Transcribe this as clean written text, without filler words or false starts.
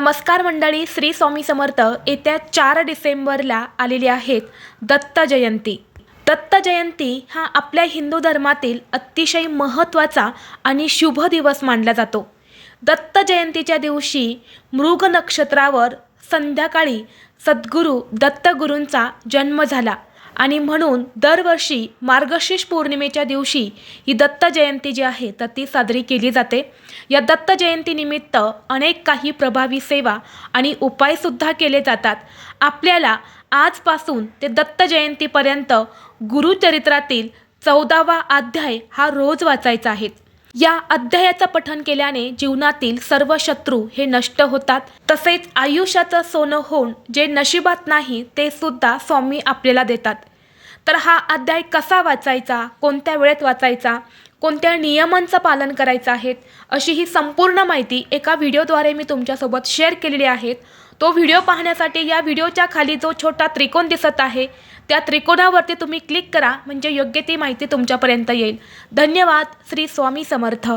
नमस्कार मंडळी, श्री स्वामी समर्थ. येत्या 4 डिसेंबरला आलेली आहेत दत्त जयंती. दत्त जयंती हा आपल्या हिंदू धर्मातील अतिशय महत्त्वाचा आणि शुभ दिवस मानला जातो. दत्त जयंतीच्या दिवशी मृग नक्षत्रावर संध्याकाळी सद्गुरू दत्तगुरूंचा जन्म झाला आणि म्हणून दरवर्षी मार्गशीर्ष पौर्णिमेच्या दिवशी ही दत्त जयंती जी आहे तर ती साजरी केली जाते. या दत्त जयंतीनिमित्त अनेक काही प्रभावी सेवा आणि उपायसुद्धा केले जातात. आपल्याला आजपासून ते दत्त जयंतीपर्यंत गुरुचरित्रातील 14वा अध्याय हा रोज वाचायचा आहे. या अध्यायाचं पठण केल्याने जीवनातील सर्व शत्रू हे नष्ट होतात. तसेच आयुष्याचं सोनं होऊन जे नशिबात नाही ते सुद्धा स्वामी आपल्याला देतात. तर हा अध्याय कसा वाचायचा, कोणत्या वेळेत वाचायचा, कोणत्या नियमांचं पालन करायचं आहे, अशी ही संपूर्ण माहिती एका व्हिडिओद्वारे मी तुमच्यासोबत शेअर केलेली आहे. तो व्हिडिओ पाहण्यासाठी या व्हिडिओच्या खाली जो छोटा त्रिकोण दिसत आहे त्या त्रिकोणावरती तुम्ही क्लिक करा, म्हणजे योग्य ती माहिती तुमच्यापर्यंत येईल. धन्यवाद. श्री स्वामी समर्थ.